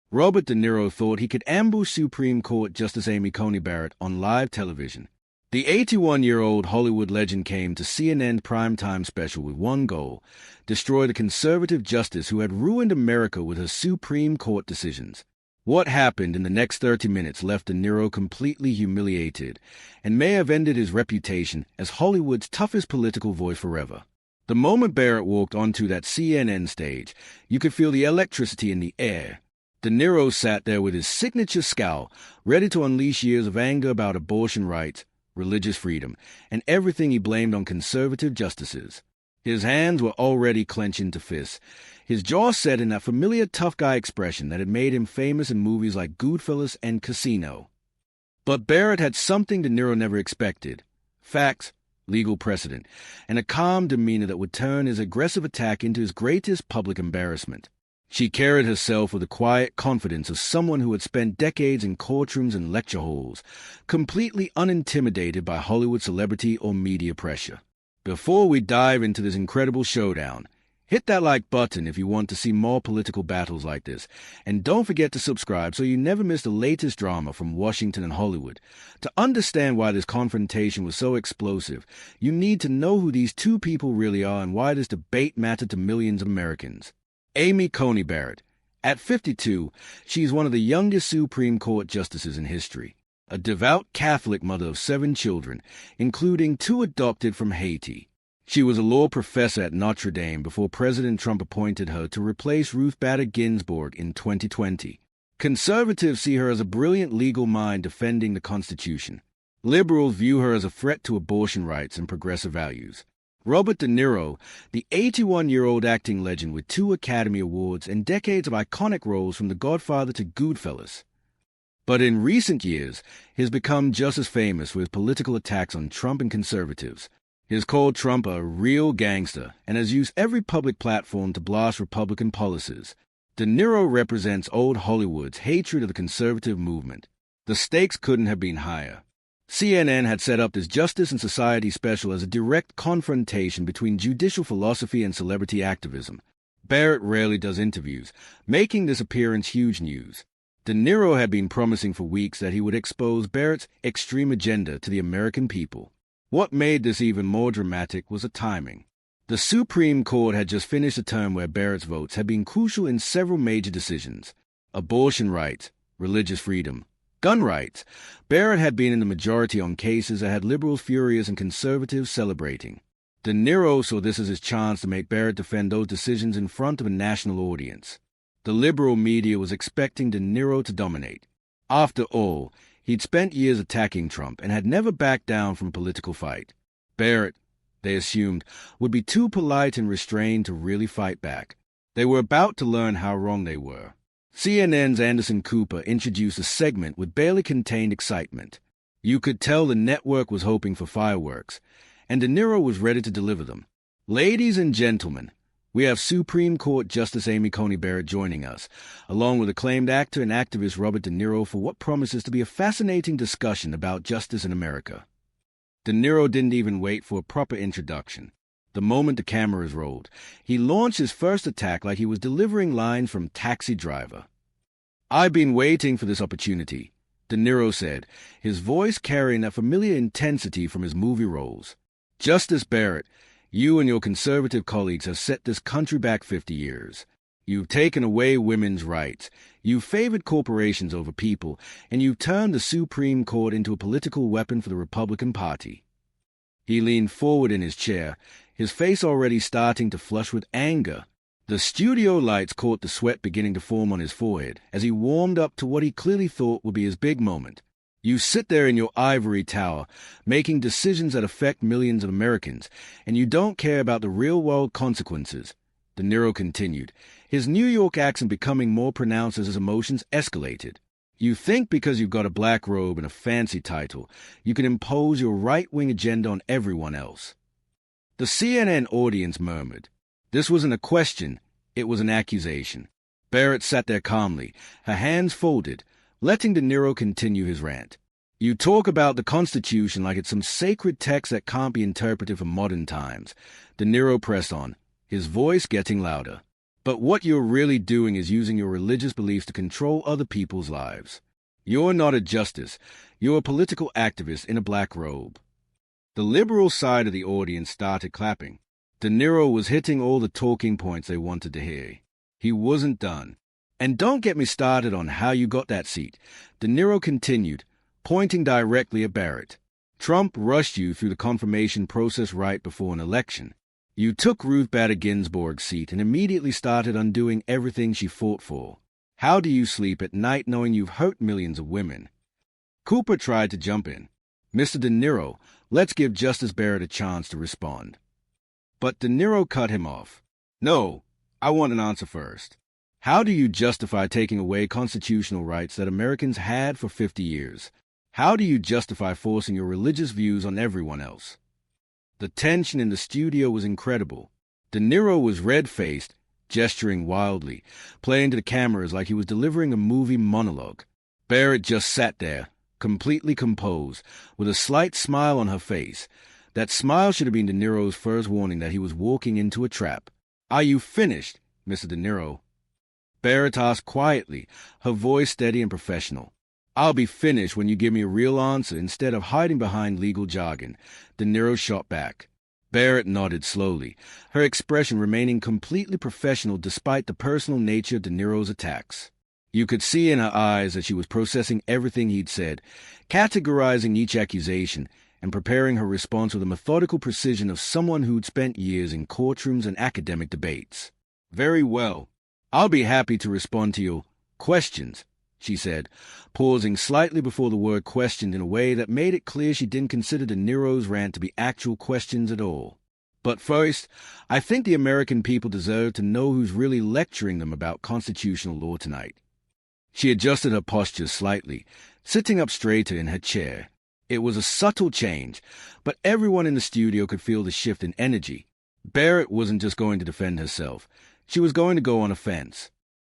Robert De Niro thought he could ambush Supreme Court Justice Amy Coney Barrett on live television. The 81-year-old Hollywood legend came to CNN primetime special with one goal: destroy the conservative justice who had ruined America with her Supreme Court decisions. What happened in the next 30 minutes left De Niro completely humiliated and may have ended his reputation as Hollywood's toughest political voice forever. The moment Barrett walked onto that CNN stage, you could feel the electricity in the air. De Niro sat there with his signature scowl, ready to unleash years of anger about abortion rights, religious freedom, and everything he blamed on conservative justices. His hands were already clenched into fists, his jaw set in that familiar tough guy expression that had made him famous in movies like Goodfellas and Casino. But Barrett had something De Niro never expected: facts, legal precedent, and a calm demeanor that would turn his aggressive attack into his greatest public embarrassment. She carried herself with the quiet confidence of someone who had spent decades in courtrooms and lecture halls, completely unintimidated by Hollywood celebrity or media pressure. Before we dive into this incredible showdown, hit that like button if you want to see more political battles like this, and don't forget to subscribe so you never miss the latest drama from Washington and Hollywood. To understand why this confrontation was so explosive, you need to know who these two people really are and why this debate mattered to millions of Americans. Amy Coney Barrett. At 52, she is one of the youngest Supreme Court justices in history. A devout Catholic mother of 7 children, including 2 adopted from Haiti. She was a law professor at Notre Dame before President Trump appointed her to replace Ruth Bader Ginsburg in 2020. Conservatives see her as a brilliant legal mind defending the Constitution. Liberals view her as a threat to abortion rights and progressive values. Robert De Niro, the 81-year-old acting legend with 2 Academy Awards and decades of iconic roles from The Godfather to Goodfellas. But in recent years, he has become just as famous for his political attacks on Trump and conservatives. He has called Trump a real gangster and has used every public platform to blast Republican policies. De Niro represents old Hollywood's hatred of the conservative movement. The stakes couldn't have been higher. CNN had set up this Justice and Society special as a direct confrontation between judicial philosophy and celebrity activism. Barrett rarely does interviews, making this appearance huge news. De Niro had been promising for weeks that he would expose Barrett's extreme agenda to the American people. What made this even more dramatic was the timing. The Supreme Court had just finished a term where Barrett's votes had been crucial in several major decisions: abortion rights, religious freedom, gun rights. Barrett had been in the majority on cases that had liberals furious and conservatives celebrating. De Niro saw this as his chance to make Barrett defend those decisions in front of a national audience. The liberal media was expecting De Niro to dominate. After all, he'd spent years attacking Trump and had never backed down from a political fight. Barrett, they assumed, would be too polite and restrained to really fight back. They were about to learn how wrong they were. CNN's Anderson Cooper introduced a segment with barely contained excitement. You could tell the network was hoping for fireworks, and De Niro was ready to deliver them. Ladies and gentlemen, we have Supreme Court Justice Amy Coney Barrett joining us, along with acclaimed actor and activist Robert De Niro, for what promises to be a fascinating discussion about justice in America. De Niro didn't even wait for a proper introduction. The moment the cameras rolled, he launched his first attack like he was delivering lines from Taxi Driver. "I've been waiting for this opportunity," De Niro said, his voice carrying that familiar intensity from his movie roles. "Justice Barrett, you and your conservative colleagues have set this country back 50 years. You've taken away women's rights, you've favored corporations over people, and you've turned the Supreme Court into a political weapon for the Republican Party." He leaned forward in his chair, his face already starting to flush with anger. The studio lights caught the sweat beginning to form on his forehead as he warmed up to what he clearly thought would be his big moment. You sit there in your ivory tower, making decisions that affect millions of Americans, and you don't care about the real-world consequences. De Niro continued, his New York accent becoming more pronounced as his emotions escalated. You think because you've got a black robe and a fancy title, you can impose your right-wing agenda on everyone else. The CNN audience murmured. This wasn't a question, it was an accusation. Barrett sat there calmly, her hands folded, letting De Niro continue his rant. You talk about the Constitution like it's some sacred text that can't be interpreted for modern times. De Niro pressed on, his voice getting louder. But what you're really doing is using your religious beliefs to control other people's lives. You're not a justice. You're a political activist in a black robe. The liberal side of the audience started clapping. De Niro was hitting all the talking points they wanted to hear. He wasn't done. And don't get me started on how you got that seat. De Niro continued, pointing directly at Barrett. Trump rushed you through the confirmation process right before an election. You took Ruth Bader Ginsburg's seat and immediately started undoing everything she fought for. How do you sleep at night knowing you've hurt millions of women? Cooper tried to jump in. Mr. De Niro, let's give Justice Barrett a chance to respond. But De Niro cut him off. No, I want an answer first. How do you justify taking away constitutional rights that Americans had for 50 years? How do you justify forcing your religious views on everyone else? The tension in the studio was incredible. De Niro was red-faced, gesturing wildly, playing to the cameras like he was delivering a movie monologue. Barrett just sat there, completely composed, with a slight smile on her face. That smile should have been De Niro's first warning that he was walking into a trap. Are you finished, Mr. De Niro? Barrett asked quietly, her voice steady and professional. I'll be finished when you give me a real answer instead of hiding behind legal jargon, De Niro shot back. Barrett nodded slowly, her expression remaining completely professional despite the personal nature of De Niro's attacks. You could see in her eyes that she was processing everything he'd said, categorizing each accusation, and preparing her response with the methodical precision of someone who'd spent years in courtrooms and academic debates. Very well. I'll be happy to respond to your questions, she said, pausing slightly before the word questioned in a way that made it clear she didn't consider De Niro's rant to be actual questions at all. But first, I think the American people deserve to know who's really lecturing them about constitutional law tonight. She adjusted her posture slightly, sitting up straighter in her chair. It was a subtle change, but everyone in the studio could feel the shift in energy. Barrett wasn't just going to defend herself. She was going to go on offense.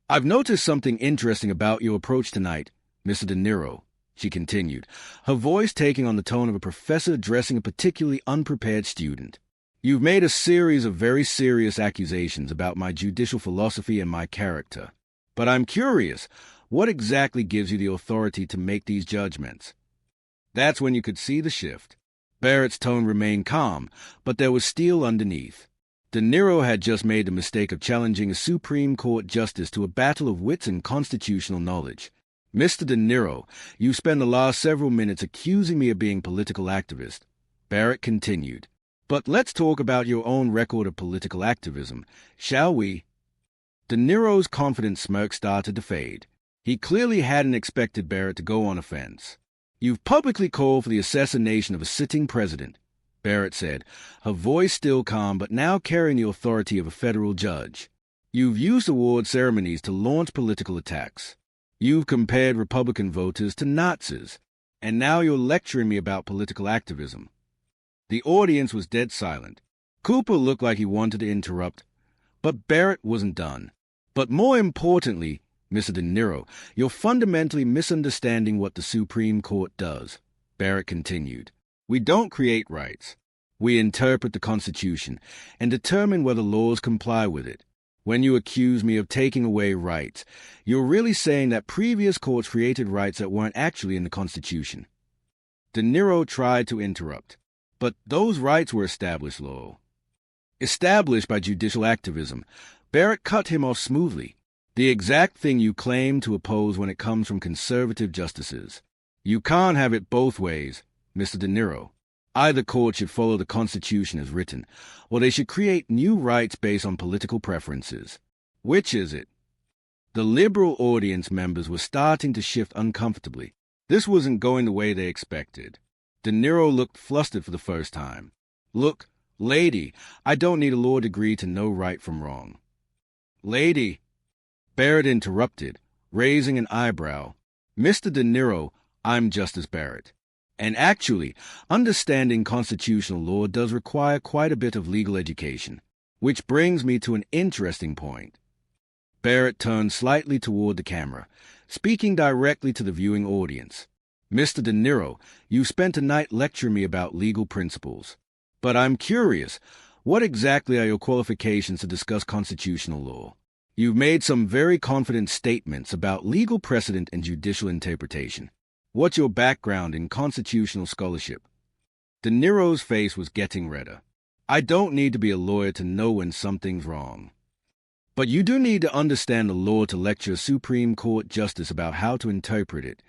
I've noticed something interesting about your approach tonight, Mr. De Niro, she continued, her voice taking on the tone of a professor addressing a particularly unprepared student. You've made a series of very serious accusations about my judicial philosophy and my character. But I'm curious, what exactly gives you the authority to make these judgments? That's when you could see the shift. Barrett's tone remained calm, but there was steel underneath. De Niro had just made the mistake of challenging a Supreme Court justice to a battle of wits and constitutional knowledge. Mr. De Niro, you spent the last several minutes accusing me of being a political activist. Barrett continued. But let's talk about your own record of political activism, shall we? De Niro's confident smirk started to fade. He clearly hadn't expected Barrett to go on offense. You've publicly called for the assassination of a sitting president, Barrett said, her voice still calm but now carrying the authority of a federal judge. You've used award ceremonies to launch political attacks. You've compared Republican voters to Nazis. And now you're lecturing me about political activism. The audience was dead silent. Cooper looked like he wanted to interrupt, but Barrett wasn't done. But more importantly, Mr. De Niro, you're fundamentally misunderstanding what the Supreme Court does, Barrett continued. We don't create rights. We interpret the Constitution and determine whether laws comply with it. When you accuse me of taking away rights, you're really saying that previous courts created rights that weren't actually in the Constitution. De Niro tried to interrupt, but those rights were established law. Established by judicial activism. Barrett cut him off smoothly. The exact thing you claim to oppose when it comes from conservative justices. You can't have it both ways, Mr. De Niro. Either court should follow the Constitution as written, or they should create new rights based on political preferences. Which is it? The liberal audience members were starting to shift uncomfortably. This wasn't going the way they expected. De Niro looked flustered for the first time. Look, lady, I don't need a law degree to know right from wrong. Lady, Barrett interrupted, raising an eyebrow. Mr. De Niro, I'm Justice Barrett. And actually, understanding constitutional law does require quite a bit of legal education. Which brings me to an interesting point. Barrett turned slightly toward the camera, speaking directly to the viewing audience. Mr. De Niro, you spent a night lecturing me about legal principles. But I'm curious, what exactly are your qualifications to discuss constitutional law? You've made some very confident statements about legal precedent and judicial interpretation. What's your background in constitutional scholarship? De Niro's face was getting redder. I don't need to be a lawyer to know when something's wrong. But you do need to understand the law to lecture a Supreme Court justice about how to interpret it,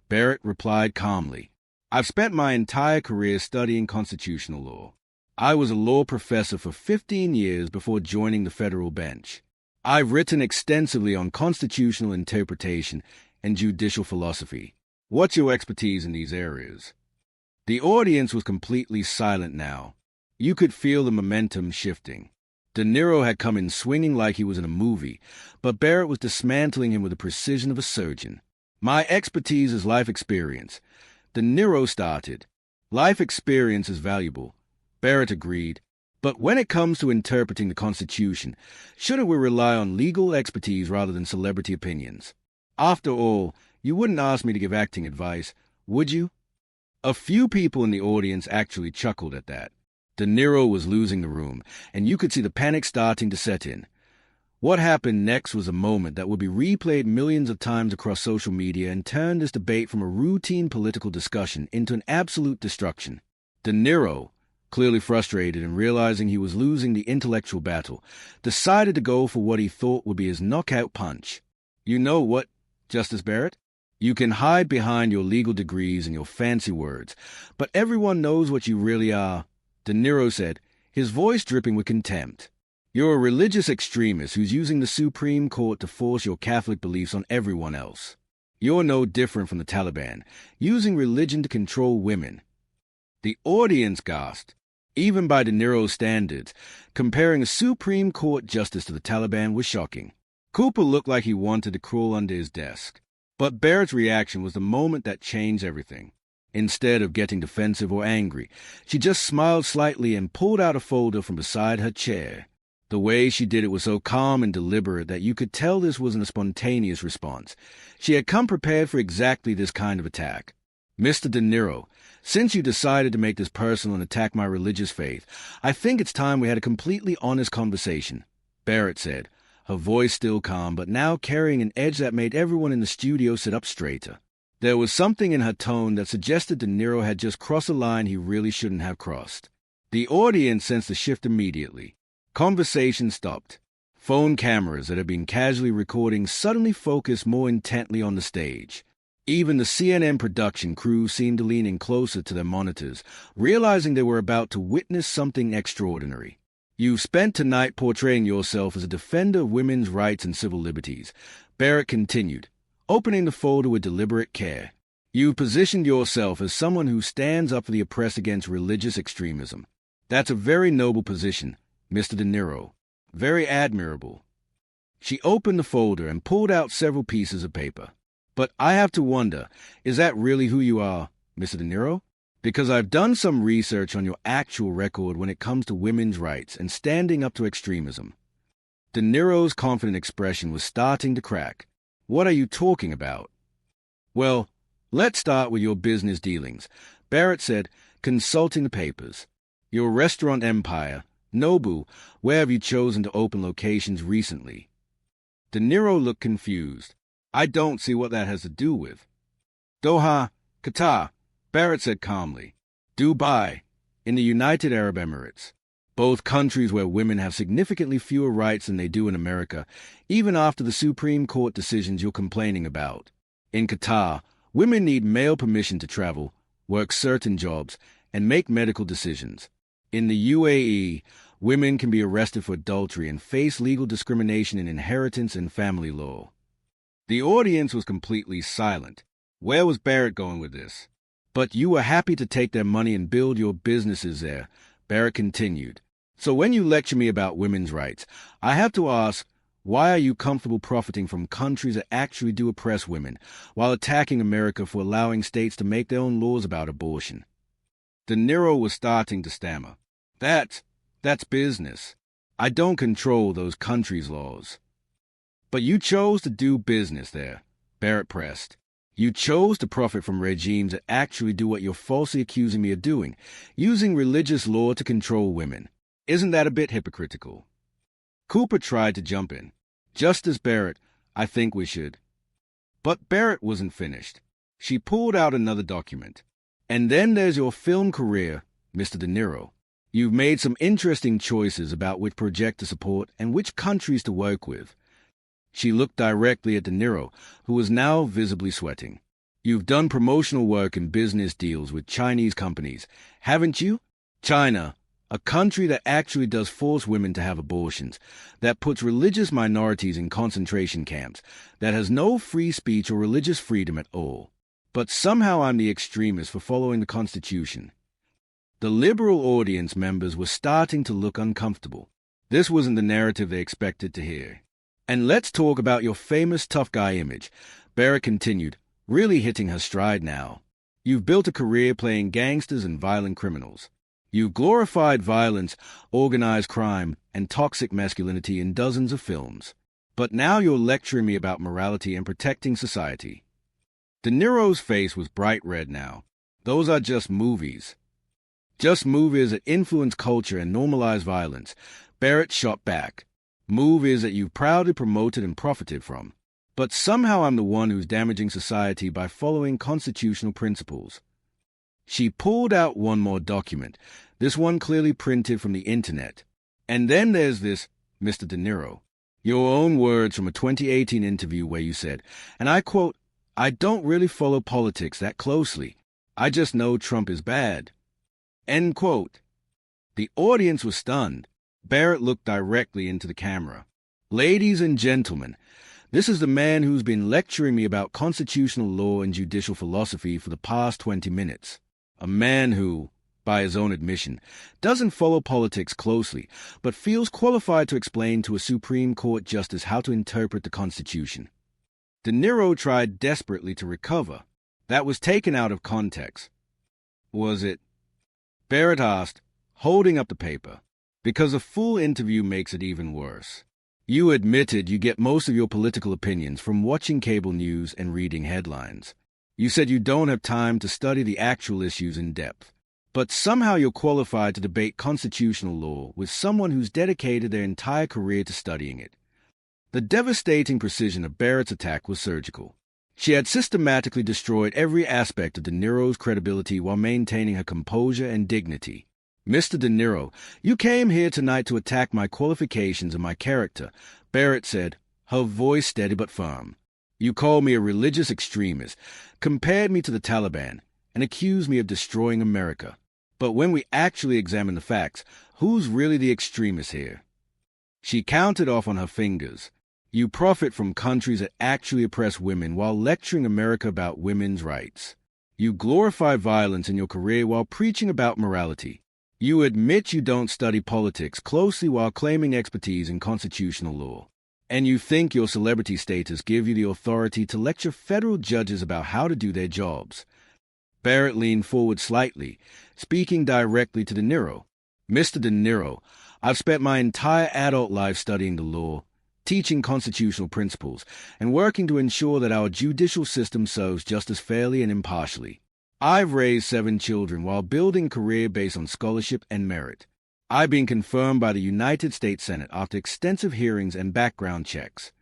Barrett replied calmly. I've spent my entire career studying constitutional law. I was a law professor for 15 years before joining the federal bench. I've written extensively on constitutional interpretation and judicial philosophy. What's your expertise in these areas? The audience was completely silent now. You could feel the momentum shifting. De Niro had come in swinging like he was in a movie, but Barrett was dismantling him with the precision of a surgeon. My expertise is life experience. De Niro started. Life experience is valuable, Barrett agreed. But when it comes to interpreting the Constitution, shouldn't we rely on legal expertise rather than celebrity opinions? After all, you wouldn't ask me to give acting advice, would you? A few people in the audience actually chuckled at that. De Niro was losing the room, and you could see the panic starting to set in. What happened next was a moment that would be replayed millions of times across social media and turn this debate from a routine political discussion into an absolute destruction. De Niro, clearly frustrated and realizing he was losing the intellectual battle, decided to go for what he thought would be his knockout punch. You know what, Justice Barrett? You can hide behind your legal degrees and your fancy words, but everyone knows what you really are, De Niro said, his voice dripping with contempt. You're a religious extremist who's using the Supreme Court to force your Catholic beliefs on everyone else. You're no different from the Taliban, using religion to control women. The audience gasped. Even by De Niro's standards, comparing a Supreme Court justice to the Taliban was shocking. Cooper looked like he wanted to crawl under his desk. But Barrett's reaction was the moment that changed everything. Instead of getting defensive or angry, she just smiled slightly and pulled out a folder from beside her chair. The way she did it was so calm and deliberate that you could tell this wasn't a spontaneous response. She had come prepared for exactly this kind of attack. Mr. De Niro, since you decided to make this personal and attack my religious faith, I think it's time we had a completely honest conversation, Barrett said, her voice still calm but now carrying an edge that made everyone in the studio sit up straighter. There was something in her tone that suggested De Niro had just crossed a line he really shouldn't have crossed. The audience sensed the shift immediately. Conversation stopped. Phone cameras that had been casually recording suddenly focused more intently on the stage. Even the CNN production crew seemed to lean in closer to their monitors, realizing they were about to witness something extraordinary. You've spent tonight portraying yourself as a defender of women's rights and civil liberties, Barrett continued, opening the folder with deliberate care. You've positioned yourself as someone who stands up for the oppressed against religious extremism. That's a very noble position, Mr. De Niro. Very admirable. She opened the folder and pulled out several pieces of paper. But I have to wonder, is that really who you are, Mr. De Niro? Because I've done some research on your actual record when it comes to women's rights and standing up to extremism. De Niro's confident expression was starting to crack. What are you talking about? Well, let's start with your business dealings, Barrett said, consulting the papers. Your restaurant empire, Nobu, where have you chosen to open locations recently? De Niro looked confused. I don't see what that has to do with. Doha, Qatar, Barrett said calmly. Dubai, in the United Arab Emirates. Both countries where women have significantly fewer rights than they do in America, even after the Supreme Court decisions you're complaining about. In Qatar, women need male permission to travel, work certain jobs, and make medical decisions. In the UAE, women can be arrested for adultery and face legal discrimination in inheritance and family law. The audience was completely silent. Where was Barrett going with this? But you were happy to take their money and build your businesses there, Barrett continued. So when you lecture me about women's rights, I have to ask, why are you comfortable profiting from countries that actually do oppress women, while attacking America for allowing states to make their own laws about abortion? De Niro was starting to stammer. That's business. I don't control those countries' laws. But you chose to do business there, Barrett pressed. You chose to profit from regimes that actually do what you're falsely accusing me of doing, using religious law to control women. Isn't that a bit hypocritical? Cooper tried to jump in. Justice Barrett, I think we should. But Barrett wasn't finished. She pulled out another document. And then there's your film career, Mr. De Niro. You've made some interesting choices about which project to support and which countries to work with. She looked directly at De Niro, who was now visibly sweating. You've done promotional work and business deals with Chinese companies, haven't you? China, a country that actually does force women to have abortions, that puts religious minorities in concentration camps, that has no free speech or religious freedom at all. But somehow I'm the extremist for following the Constitution. The liberal audience members were starting to look uncomfortable. This wasn't the narrative they expected to hear. And let's talk about your famous tough guy image, Barrett continued, really hitting her stride now. You've built a career playing gangsters and violent criminals. You've glorified violence, organized crime, and toxic masculinity in dozens of films. But now you're lecturing me about morality and protecting society. De Niro's face was bright red now. Those are just movies. Just movies that influence culture and normalize violence. Barrett shot back. Movies that you've proudly promoted and profited from. But somehow I'm the one who's damaging society by following constitutional principles. She pulled out one more document, this one clearly printed from the internet. And then there's this, Mr. De Niro. Your own words from a 2018 interview where you said, and I quote, "I don't really follow politics that closely. I just know Trump is bad." End quote. The audience was stunned. Barrett looked directly into the camera. Ladies and gentlemen, this is the man who's been lecturing me about constitutional law and judicial philosophy for the past 20 minutes. A man who, by his own admission, doesn't follow politics closely, but feels qualified to explain to a Supreme Court justice how to interpret the Constitution. De Niro tried desperately to recover. That was taken out of context. Was it? Barrett asked, holding up the paper, because a full interview makes it even worse. You admitted you get most of your political opinions from watching cable news and reading headlines. You said you don't have time to study the actual issues in depth. But somehow you're qualified to debate constitutional law with someone who's dedicated their entire career to studying it. The devastating precision of Barrett's attack was surgical. She had systematically destroyed every aspect of De Niro's credibility while maintaining her composure and dignity. Mr. De Niro, you came here tonight to attack my qualifications and my character, Barrett said, her voice steady but firm. You called me a religious extremist, compared me to the Taliban, and accused me of destroying America. But when we actually examine the facts, who's really the extremist here? She counted off on her fingers. You profit from countries that actually oppress women while lecturing America about women's rights. You glorify violence in your career while preaching about morality. You admit you don't study politics closely while claiming expertise in constitutional law. And you think your celebrity status gives you the authority to lecture federal judges about how to do their jobs. Barrett leaned forward slightly, speaking directly to De Niro. Mr. De Niro, I've spent my entire adult life studying the law, teaching constitutional principles, and working to ensure that our judicial system serves justice fairly and impartially. I've raised 7 children while building a career based on scholarship and merit. I've been confirmed by the United States Senate after extensive hearings and background checks.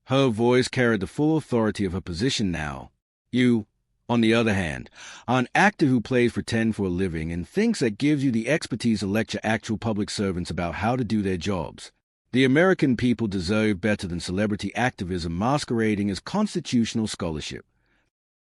Her voice carried the full authority of her position now. You, on the other hand, are an actor who plays pretend for a living and thinks that gives you the expertise to lecture actual public servants about how to do their jobs. The American people deserve better than celebrity activism masquerading as constitutional scholarship.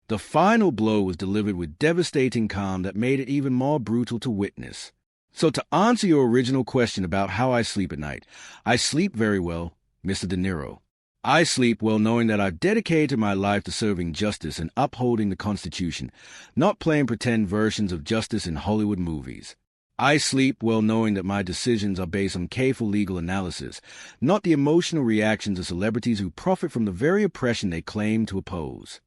The final blow was delivered with devastating calm that made it even more brutal to witness. So to answer your original question about how I sleep at night, I sleep very well, Mr. De Niro. I sleep well knowing that I've dedicated my life to serving justice and upholding the Constitution, not playing pretend versions of justice in Hollywood movies. I sleep well knowing that my decisions are based on careful legal analysis, not the emotional reactions of celebrities who profit from the very oppression they claim to oppose.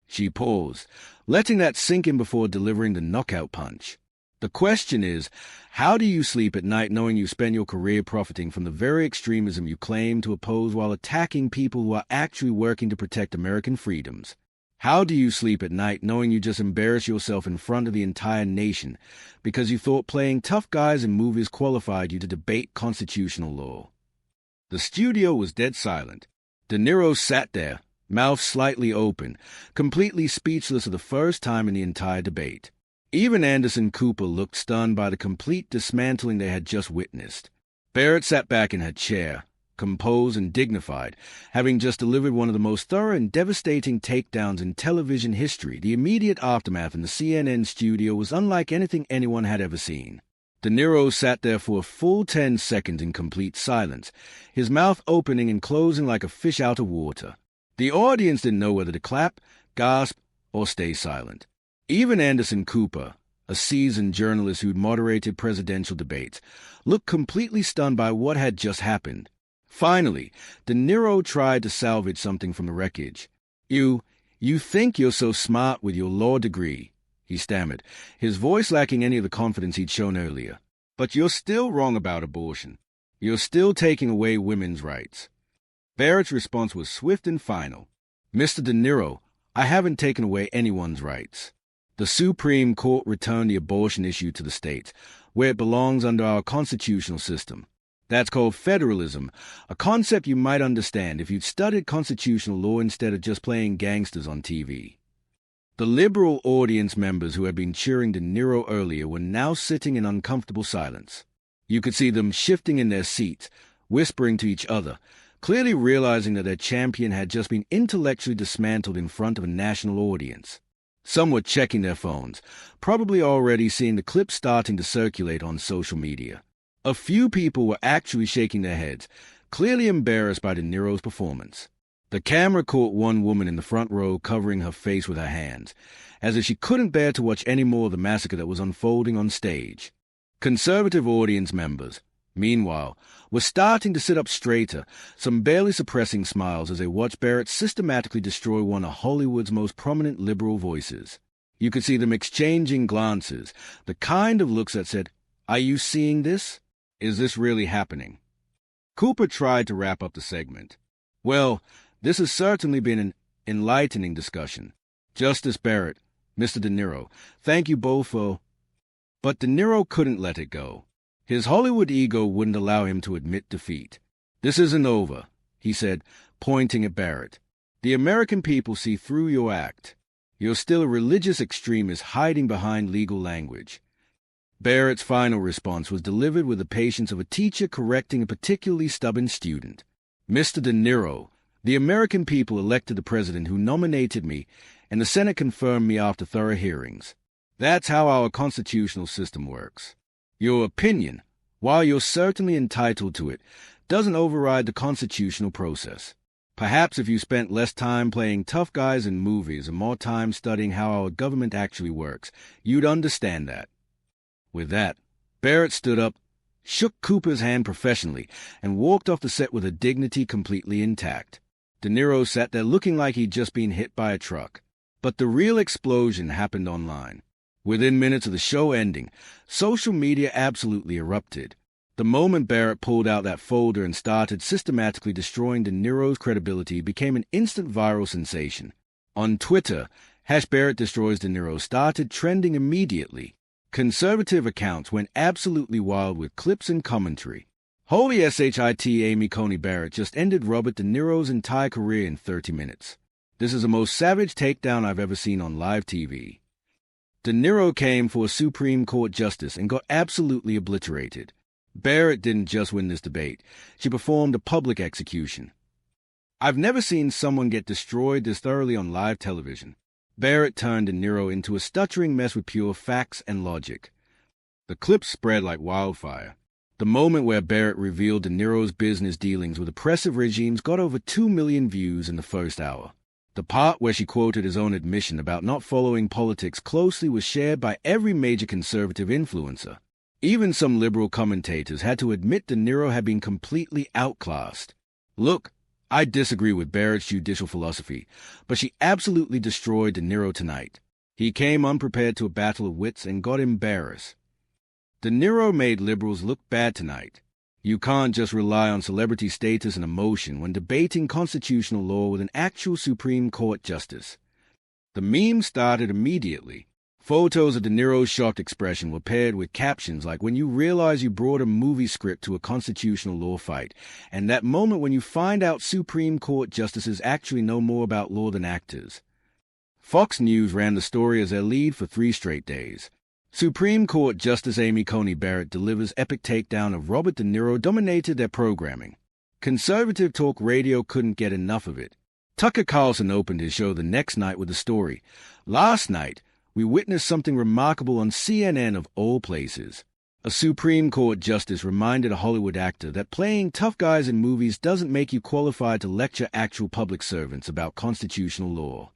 She paused, letting that sink in before delivering the knockout punch. The question is, how do you sleep at night knowing you spend your career profiting from the very extremism you claim to oppose while attacking people who are actually working to protect American freedoms? How do you sleep at night knowing you just embarrass yourself in front of the entire nation because you thought playing tough guys in movies qualified you to debate constitutional law? The studio was dead silent. De Niro sat there, mouth slightly open, completely speechless for the first time in the entire debate. Even Anderson Cooper looked stunned by the complete dismantling they had just witnessed. Barrett sat back in her chair, composed and dignified, having just delivered one of the most thorough and devastating takedowns in television history. The immediate aftermath in the CNN studio was unlike anything anyone had ever seen. De Niro sat there for a full 10 seconds in complete silence, his mouth opening and closing like a fish out of water. The audience didn't know whether to clap, gasp, or stay silent. Even Anderson Cooper, a seasoned journalist who'd moderated presidential debates, looked completely stunned by what had just happened. Finally, De Niro tried to salvage something from the wreckage. You think you're so smart with your law degree," he stammered, his voice lacking any of the confidence he'd shown earlier. "But you're still wrong about abortion. You're still taking away women's rights." Barrett's response was swift and final. "Mr. De Niro, I haven't taken away anyone's rights. The Supreme Court returned the abortion issue to the states, where it belongs under our constitutional system. That's called federalism, a concept you might understand if you'd studied constitutional law instead of just playing gangsters on TV." The liberal audience members who had been cheering De Niro earlier were now sitting in uncomfortable silence. You could see them shifting in their seats, whispering to each other, clearly realizing that their champion had just been intellectually dismantled in front of a national audience. Some were checking their phones, probably already seeing the clips starting to circulate on social media. A few people were actually shaking their heads, clearly embarrassed by De Niro's performance. The camera caught one woman in the front row covering her face with her hands, as if she couldn't bear to watch any more of the massacre that was unfolding on stage. Conservative audience members, meanwhile, were starting to sit up straighter, some barely suppressing smiles as they watched Barrett systematically destroy one of Hollywood's most prominent liberal voices. You could see them exchanging glances, the kind of looks that said, "Are you seeing this? Is this really happening?" Cooper tried to wrap up the segment. "Well, this has certainly been an enlightening discussion. Justice Barrett, Mr. De Niro, thank you both for—" But De Niro couldn't let it go. His Hollywood ego wouldn't allow him to admit defeat. "This isn't over," he said, pointing at Barrett. "The American people see through your act. You're still a religious extremist hiding behind legal language." Barrett's final response was delivered with the patience of a teacher correcting a particularly stubborn student. "Mr. De Niro, the American people elected the president who nominated me, and the Senate confirmed me after thorough hearings. That's how our constitutional system works. Your opinion, while you're certainly entitled to it, doesn't override the constitutional process. Perhaps if you spent less time playing tough guys in movies and more time studying how our government actually works, you'd understand that." With that, Barrett stood up, shook Cooper's hand professionally, and walked off the set with her dignity completely intact. De Niro sat there looking like he'd just been hit by a truck. But the real explosion happened online. Within minutes of the show ending, social media absolutely erupted. The moment Barrett pulled out that folder and started systematically destroying De Niro's credibility became an instant viral sensation. On Twitter, #BarrettDestroys De Niro started trending immediately. Conservative accounts went absolutely wild with clips and commentary. "Holy shit, Amy Coney Barrett just ended Robert De Niro's entire career in 30 minutes. This is the most savage takedown I've ever seen on live TV." De Niro came for a Supreme Court justice and got absolutely obliterated. Barrett didn't just win this debate. She performed a public execution. "I've never seen someone get destroyed this thoroughly on live television." Barrett turned De Niro into a stuttering mess with pure facts and logic. The clips spread like wildfire. The moment where Barrett revealed De Niro's business dealings with oppressive regimes got over 2 million views in the first hour. The part where she quoted his own admission about not following politics closely was shared by every major conservative influencer. Even some liberal commentators had to admit De Niro had been completely outclassed. Look, I disagree with Barrett's judicial philosophy, but she absolutely destroyed De Niro tonight. He came unprepared to a battle of wits and got embarrassed. De Niro made liberals look bad tonight. You can't just rely on celebrity status and emotion when debating constitutional law with an actual Supreme Court justice. The meme started immediately. Photos of De Niro's shocked expression were paired with captions like "when you realize you brought a movie script to a constitutional law fight," and "that moment when you find out Supreme Court justices actually know more about law than actors." Fox News ran the story as their lead for 3 straight days. Supreme Court Justice Amy Coney Barrett delivers epic takedown of Robert De Niro dominated their programming. Conservative talk radio couldn't get enough of it. Tucker Carlson opened his show the next night with the story, "Last night, we witnessed something remarkable on CNN of all places." A Supreme Court justice reminded a Hollywood actor that playing tough guys in movies doesn't make you qualified to lecture actual public servants about constitutional law.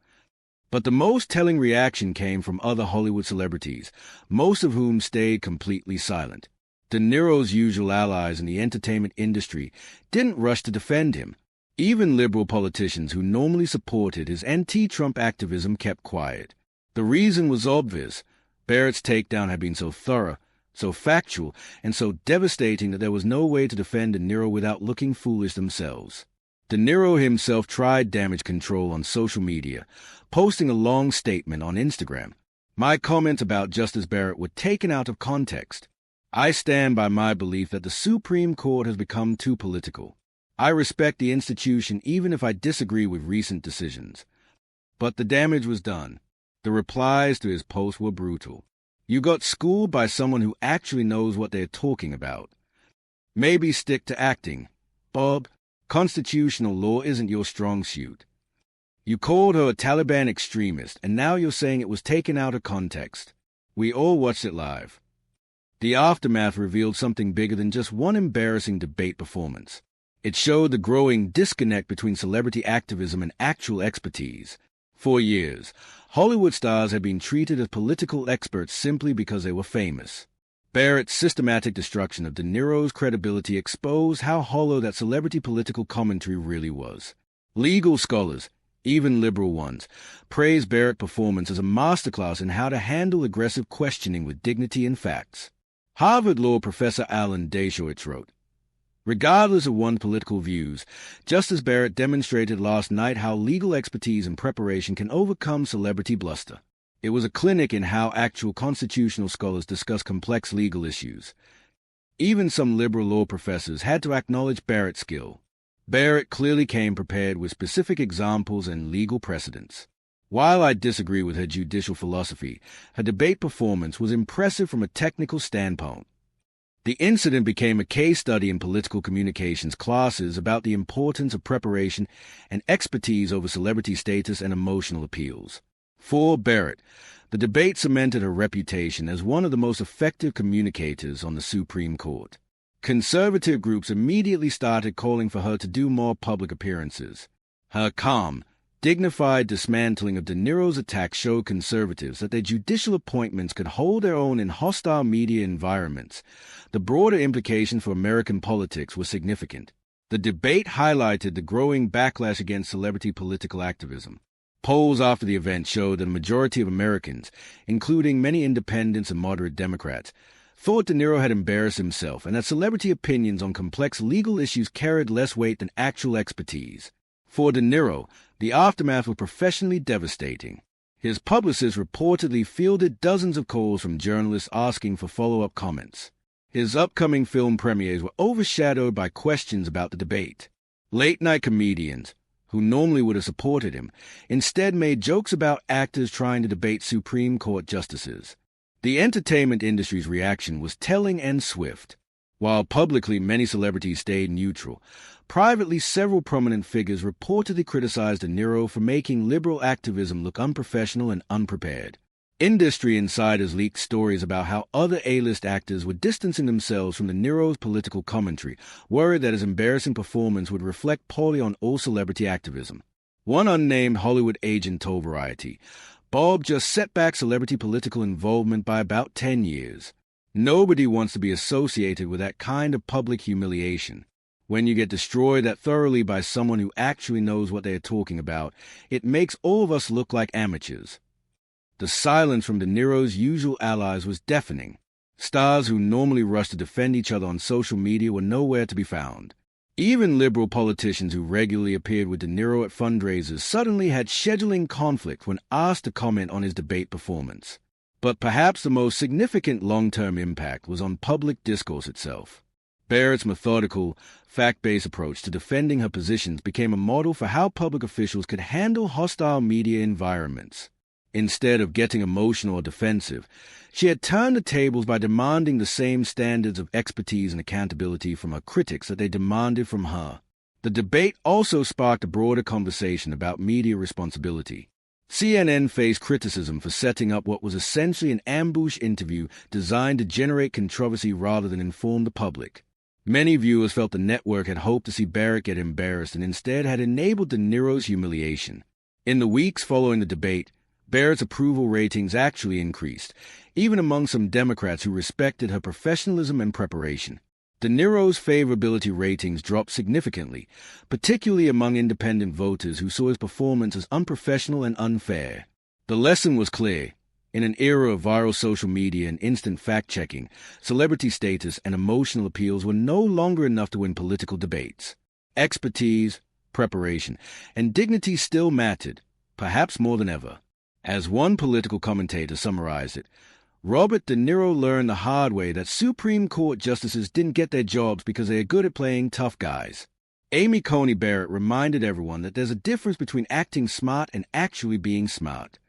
But the most telling reaction came from other Hollywood celebrities, most of whom stayed completely silent. De Niro's usual allies in the entertainment industry didn't rush to defend him. Even liberal politicians who normally supported his anti-Trump activism kept quiet. The reason was obvious. Barrett's takedown had been so thorough, so factual, and so devastating that there was no way to defend De Niro without looking foolish themselves. De Niro himself tried damage control on social media, posting a long statement on Instagram. "My comments about Justice Barrett were taken out of context. I stand by my belief that the Supreme Court has become too political. I respect the institution even if I disagree with recent decisions." But the damage was done. The replies to his post were brutal. "You got schooled by someone who actually knows what they're talking about. Maybe stick to acting. Bob, constitutional law isn't your strong suit. You called her a Taliban extremist, and now you're saying it was taken out of context. We all watched it live." The aftermath revealed something bigger than just one embarrassing debate performance. It showed the growing disconnect between celebrity activism and actual expertise. For years, Hollywood stars had been treated as political experts simply because they were famous. Barrett's systematic destruction of De Niro's credibility exposed how hollow that celebrity political commentary really was. Legal scholars, even liberal ones, praised Barrett's performance as a masterclass in how to handle aggressive questioning with dignity and facts. Harvard law professor Alan Dershowitz wrote, "Regardless of one's political views, Justice Barrett demonstrated last night how legal expertise and preparation can overcome celebrity bluster." It was a clinic in how actual constitutional scholars discuss complex legal issues. Even some liberal law professors had to acknowledge Barrett's skill. Barrett clearly came prepared with specific examples and legal precedents. While I disagree with her judicial philosophy, her debate performance was impressive from a technical standpoint. The incident became a case study in political communications classes about the importance of preparation and expertise over celebrity status and emotional appeals. For Barrett, the debate cemented her reputation as one of the most effective communicators on the Supreme Court. Conservative groups immediately started calling for her to do more public appearances. Her calm, dignified dismantling of De Niro's attack showed conservatives that their judicial appointments could hold their own in hostile media environments. The broader implication for American politics was significant. The debate highlighted the growing backlash against celebrity political activism. Polls after the event showed that a majority of Americans, including many independents and moderate Democrats, thought De Niro had embarrassed himself and that celebrity opinions on complex legal issues carried less weight than actual expertise. For De Niro, the aftermath was professionally devastating. His publicist reportedly fielded dozens of calls from journalists asking for follow-up comments. His upcoming film premieres were overshadowed by questions about the debate. Late-night comedians, who normally would have supported him, instead made jokes about actors trying to debate Supreme Court justices. The entertainment industry's reaction was telling and swift. While publicly many celebrities stayed neutral, privately several prominent figures reportedly criticized De Niro for making liberal activism look unprofessional and unprepared. Industry insiders leaked stories about how other A-list actors were distancing themselves from De Niro's political commentary, worried that his embarrassing performance would reflect poorly on all celebrity activism. One unnamed Hollywood agent told Variety, "Bob just set back celebrity political involvement by about 10 years. Nobody wants to be associated with that kind of public humiliation. When you get destroyed that thoroughly by someone who actually knows what they are talking about, it makes all of us look like amateurs." The silence from De Niro's usual allies was deafening. Stars who normally rush to defend each other on social media were nowhere to be found. Even liberal politicians who regularly appeared with De Niro at fundraisers suddenly had scheduling conflict when asked to comment on his debate performance. But perhaps the most significant long-term impact was on public discourse itself. Barrett's methodical, fact-based approach to defending her positions became a model for how public officials could handle hostile media environments. Instead of getting emotional or defensive, she had turned the tables by demanding the same standards of expertise and accountability from her critics that they demanded from her. The debate also sparked a broader conversation about media responsibility. CNN faced criticism for setting up what was essentially an ambush interview designed to generate controversy rather than inform the public. Many viewers felt the network had hoped to see Barrett get embarrassed and instead had enabled the Niro's humiliation. In the weeks following the debate, Barrett's approval ratings actually increased, even among some Democrats who respected her professionalism and preparation. De Niro's favorability ratings dropped significantly, particularly among independent voters who saw his performance as unprofessional and unfair. The lesson was clear. In an era of viral social media and instant fact-checking, celebrity status and emotional appeals were no longer enough to win political debates. Expertise, preparation, and dignity still mattered, perhaps more than ever. As one political commentator summarized it, Robert De Niro learned the hard way that Supreme Court justices didn't get their jobs because they are good at playing tough guys. Amy Coney Barrett reminded everyone that there's a difference between acting smart and actually being smart.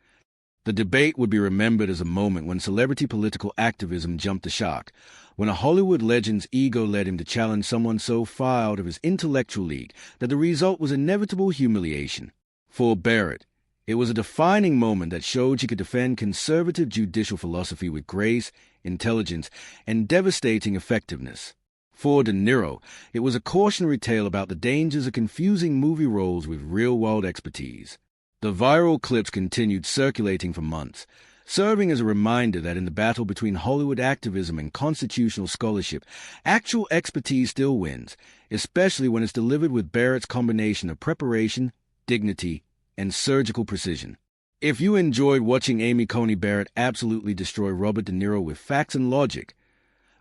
The debate would be remembered as a moment when celebrity political activism jumped the shark, when a Hollywood legend's ego led him to challenge someone so far out of his intellectual league that the result was inevitable humiliation. For Barrett, it was a defining moment that showed she could defend conservative judicial philosophy with grace, intelligence, and devastating effectiveness. For De Niro, it was a cautionary tale about the dangers of confusing movie roles with real-world expertise. The viral clips continued circulating for months, serving as a reminder that in the battle between Hollywood activism and constitutional scholarship, actual expertise still wins, especially when it's delivered with Barrett's combination of preparation, dignity, and surgical precision. If you enjoyed watching Amy Coney Barrett absolutely destroy Robert De Niro with facts and logic,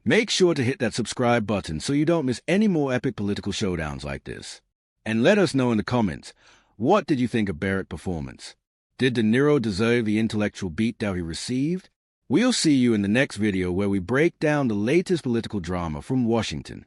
make sure to hit that subscribe button so you don't miss any more epic political showdowns like this. And let us know in the comments, what did you think of Barrett's performance? Did De Niro deserve the intellectual beatdown he received? We'll see you in the next video where we break down the latest political drama from Washington.